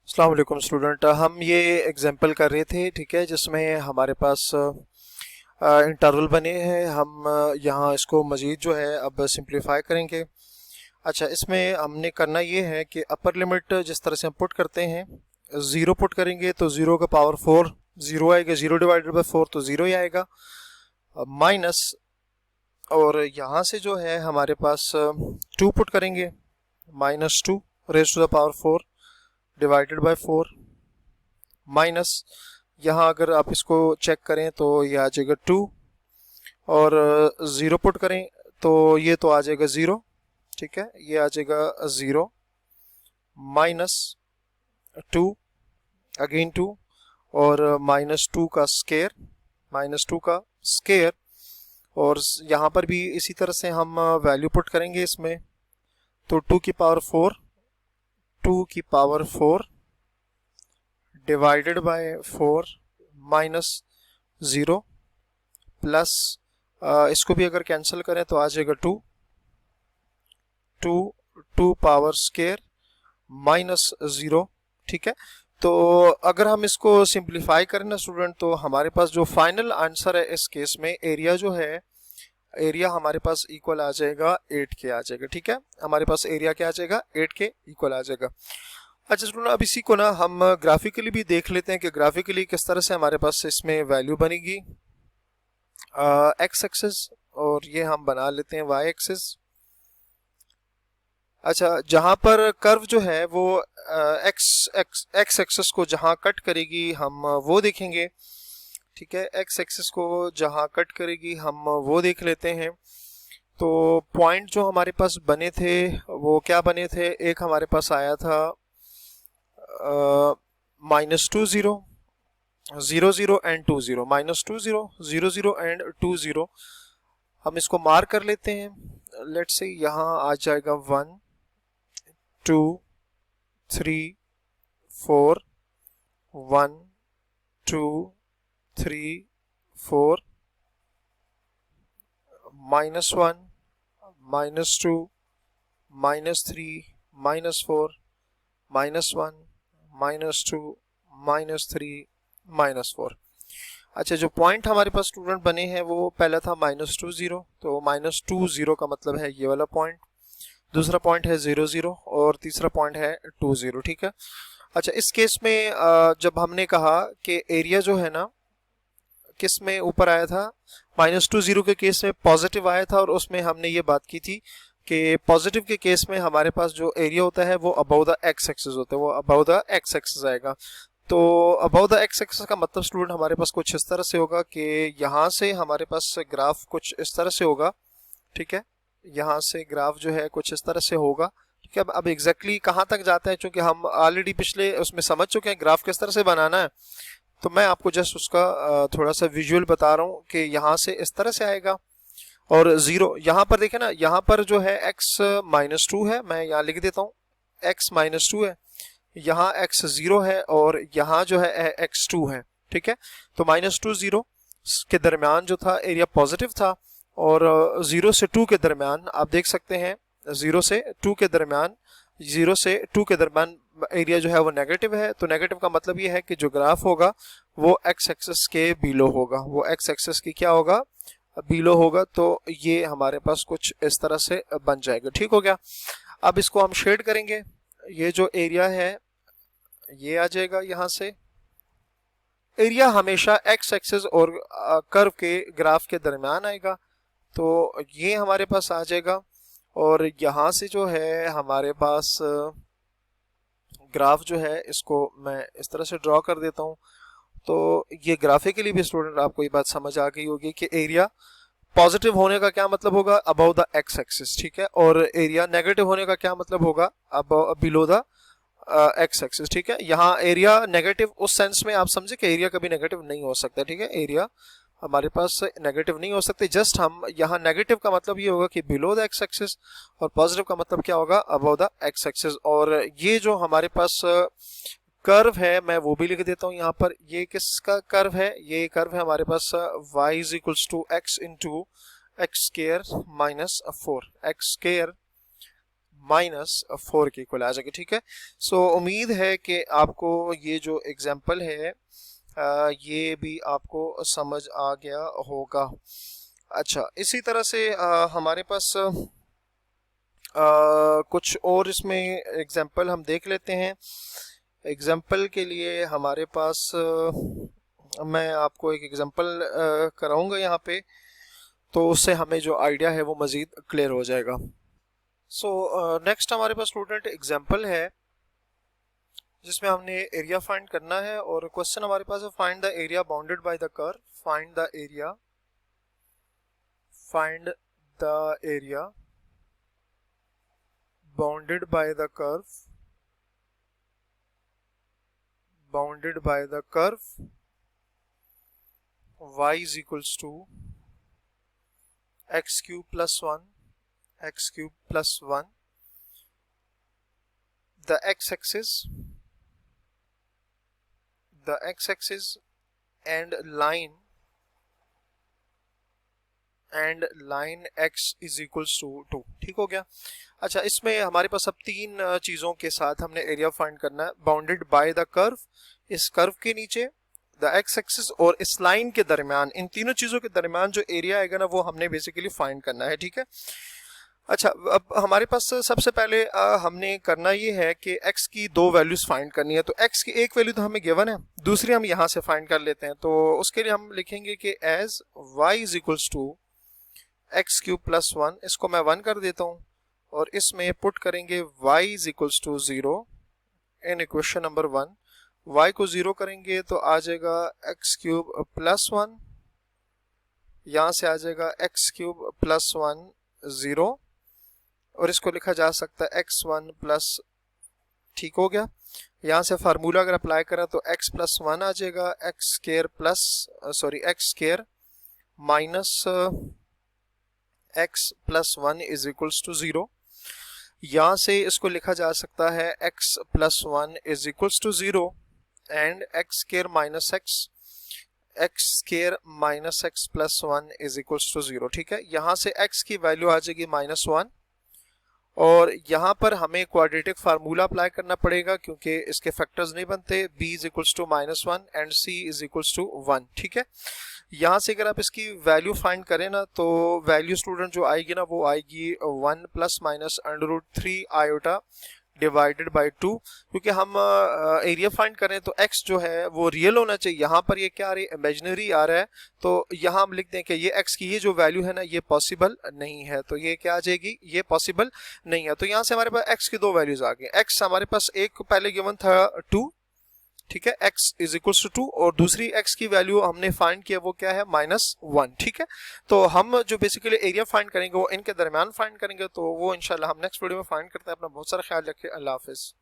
अस्सलाम वालेकुम स्टूडेंट। हम ये एग्जांपल कर रहे थे, ठीक है, जिसमें हमारे पास इंटरवल बने हैं। हम यहाँ इसको मज़ीद जो है अब सिंप्लीफाई करेंगे। अच्छा, इसमें हमने करना ये है कि अपर लिमिट जिस तरह से हम पुट करते हैं, ज़ीरो पुट करेंगे तो ज़ीरो का पावर फोर ज़ीरो आएगा, ज़ीरो डिवाइडेड बाय फोर तो ज़ीरो ही आएगा, माइनस। और यहाँ से जो है हमारे पास टू पुट करेंगे, minus two raise to the power four divided by four, minus. यहाँ अगर आप इसको चेक करें तो ये आ जाएगा टू, और ज़ीरो पुट करें तो ये तो आ जाएगा ज़ीरो, ठीक है, ये आ जाएगा zero, minus two, again two, और माइनस टू का स्केयर, माइनस टू का स्केयर। और यहाँ पर भी इसी तरह से हम वैल्यू पुट करेंगे इसमें, तो टू की पावर फोर, टू की power four divided by four minus zero, plus इसको भी अगर कैंसिल करें तो आ जाएगा two, two, two power square minus zero, ठीक है। तो अगर हम इसको सिंप्लीफाई करें ना स्टूडेंट, तो हमारे पास जो फाइनल आंसर है इस केस में, एरिया जो है, एरिया हमारे पास इक्वल आ जाएगा 8 के आ जाएगा, ठीक है। हमारे पास एरिया क्या आ जाएगा, 8 के इक्वल आ जाएगा। अच्छा स्टूडेंट, अब इसी को ना हम ग्राफिकली भी देख लेते हैं कि ग्राफिकली किस तरह से हमारे पास इसमें वैल्यू बनेगी। एक्स एक्सिस, और ये हम बना लेते हैं वाई एक्सिस। अच्छा, जहां पर कर्व जो है वो एक्स एक्स एक्स एक्सिस को जहां कट करेगी हम वो देखेंगे, ठीक है। एक्स एक्सिस को जहां कट करेगी हम वो देख लेते हैं। तो पॉइंट जो हमारे पास बने थे वो क्या बने थे, एक हमारे पास आया था minus two zero, zero zero and two zero, minus two zero, zero zero and two zero. हम इसको मार्क कर लेते हैं। लेट्स से यहाँ आ जाएगा one, two, three, four, one, two, three, four, minus one, minus two, minus three, minus four, minus one, minus two, minus three, minus four. अच्छा, जो पॉइंट हमारे पास स्टूडेंट बने हैं वो पहला था माइनस टू ज़ीरो, तो माइनस टू ज़ीरो का मतलब है ये वाला पॉइंट, दूसरा पॉइंट है ज़ीरो ज़ीरो, और तीसरा पॉइंट है टू ज़ीरो, ठीक है। अच्छा, इस केस में जब हमने कहा कि एरिया जो है ना किस में ऊपर आया था, माइनस टू ज़ीरो के केस में पॉजिटिव आया था, और उसमें हमने ये बात की थी कि पॉजिटिव के केस में हमारे पास जो एरिया होता है वो अबव द एक्स एक्सिस होता है, वो अबव द एक्स एक्सिस आएगा। तो अबव द एक्स एक्सिस का मतलब स्टूडेंट हमारे पास कुछ इस तरह से होगा कि यहाँ से हमारे पास ग्राफ कुछ इस तरह से होगा, ठीक है। यहाँ से ग्राफ जो है कुछ इस तरह से होगा, ठीक है। अब एग्जैक्टली कहाँ तक जाता है, क्योंकि हम ऑलरेडी पिछले उसमें समझ चुके हैं ग्राफ किस तरह से बनाना है, तो मैं आपको जस्ट उसका थोड़ा सा विजुअल बता रहा हूँ कि यहाँ से इस तरह से आएगा। और ज़ीरो यहाँ पर देखें ना, यहाँ पर जो है x माइनस टू है, मैं यहाँ लिख देता हूँ x माइनस टू है, यहाँ x ज़ीरो है, और यहाँ जो है x टू है, ठीक है। तो माइनस टू ज़ीरो के दरमियान जो था एरिया पॉजिटिव था, और ज़ीरो से टू के दरमियान आप देख सकते हैं, ज़ीरो से टू के दरमियान, ज़ीरो से टू के दरमियान एरिया जो है वो नेगेटिव है। तो नेगेटिव का मतलब ये है कि जो ग्राफ होगा वो एक्स एक्सिस के बिलो होगा, वो एक्स एक्सिस की क्या होगा, बिलो होगा। तो ये हमारे पास कुछ इस तरह से बन जाएगा, ठीक हो गया। अब इसको हम शेड करेंगे, ये जो एरिया है ये आ जाएगा, यहाँ से एरिया हमेशा एक्स एक्सिस और कर्व के ग्राफ के दरमियान आएगा, तो ये हमारे पास आ जाएगा। और यहाँ से जो है हमारे पास ग्राफ जो है, इसको मैं इस तरह से ड्रॉ कर देता हूँ। तो ये ग्राफिकली भी स्टूडेंट आपको ये बात समझ आ गई होगी कि एरिया पॉजिटिव होने का क्या मतलब होगा, अबव द एक्स एक्सिस, ठीक है। और एरिया नेगेटिव होने का क्या मतलब होगा, अब बिलो द एक्स एक्सिस, ठीक है। यहाँ एरिया नेगेटिव उस सेंस में आप समझे कि एरिया कभी नेगेटिव नहीं हो सकता, ठीक है। एरिया हमारे पास नेगेटिव नहीं हो सकते, जस्ट हम यहाँ नेगेटिव का मतलब ये होगा कि बिलो द एक्स एक्सिस, और पॉजिटिव का मतलब क्या होगा, अबव द एक्स एक्सिस। और ये जो हमारे पास कर्व है मैं वो भी लिख देता हूँ यहाँ पर, ये किसका कर्व है, ये कर्व है हमारे पास y is equals to x into x square minus four, x square -4 के इक्वल आ जाएगी। ठीक है, सो उम्मीद है कि आपको ये जो एग्जांपल है ये भी आपको समझ आ गया होगा। अच्छा, इसी तरह से हमारे पास कुछ और इसमें एग्जांपल हम देख लेते हैं। एग्जांपल के लिए हमारे पास मैं आपको एक एग्जांपल कराऊंगा यहाँ पे, तो उससे हमें जो आइडिया है वो मज़ीद क्लियर हो जाएगा। सो नेक्स्ट हमारे पास स्टूडेंट एग्जांपल है जिसमें हमने एरिया फाइंड करना है, और क्वेश्चन हमारे पास है find the area bounded by the curve, find the area bounded by the curve y is equals to x cube plus 1 the x-axis and line x is equals to 2। ठीक हो गया। अच्छा, इसमें हमारे पास अब तीन चीज़ों के साथ हमने एरिया फाइंड करना है। बाउंडेड बाय द कर्व, इस कर्व के नीचे, द एक्स एक्सिस और इस लाइन के दरमियान, इन तीनों चीज़ों के दरमियान जो एरिया आएगा ना वो हमने बेसिकली फाइंड करना है। ठीक है। अच्छा, अब हमारे पास सबसे पहले हमने करना ये है कि x की दो वैल्यूज फाइंड करनी है। तो x की एक वैल्यू तो हमें गिवन है, दूसरी हम यहाँ से फाइंड कर लेते हैं। तो उसके लिए हम लिखेंगे कि as y is equals to x cube plus 1, इसको मैं 1 कर देता हूँ, और इसमें पुट करेंगे y is equals to 0 in equation number 1। y को 0 करेंगे तो आ जाएगा एक्स क्यूब प्लस 1, यहाँ से आ जाएगा एक्स क्यूब प्लस 1 0, और इसको लिखा जा सकता है x1 प्लस, ठीक हो गया। यहाँ से फार्मूला अगर अप्लाई करें तो x प्लस 1 आ जाएगा, x square minus x plus 1 is equals to 0। यहाँ से इसको लिखा जा सकता है x plus 1 is equals to 0 and x square minus x plus 1 is equals to 0। ठीक है, यहाँ से x की वैल्यू आ जाएगी -1, और यहाँ पर हमें क्वाड्रेटिक फार्मूला अप्लाई करना पड़ेगा क्योंकि इसके फैक्टर्स नहीं बनते। b is equals to -1 and c is equals to 1। ठीक है, यहाँ से अगर आप इसकी वैल्यू फाइंड करें ना, तो वैल्यू स्टूडेंट जो आएगी ना वो आएगी 1 plus minus √3 iota divided by 2। क्योंकि हम एरिया फाइंड करें तो x जो है वो रियल होना चाहिए, यहाँ पर ये क्या आ रही है, इमेजिनरी आ रहा है। तो यहाँ हम लिख दें कि ये x की ये जो वैल्यू है ना ये पॉसिबल नहीं है, तो ये क्या आ जाएगी, ये पॉसिबल नहीं है। तो यहाँ से हमारे पास x की दो वैल्यूज आ गई। x हमारे पास एक पहले गिवन था 2, ठीक है, x इज इक्वल्स टू 2, और दूसरी x की वैल्यू हमने फाइंड किया वो क्या है, -1। ठीक है, तो हम जो बेसिकली एरिया फाइंड करेंगे वो इनके दरमियान फाइंड करेंगे, तो वो इंशाल्लाह हम नेक्स्ट वीडियो में फाइंड करते हैं। अपना बहुत सारा ख्याल रखिए। अल्लाह हाफिज।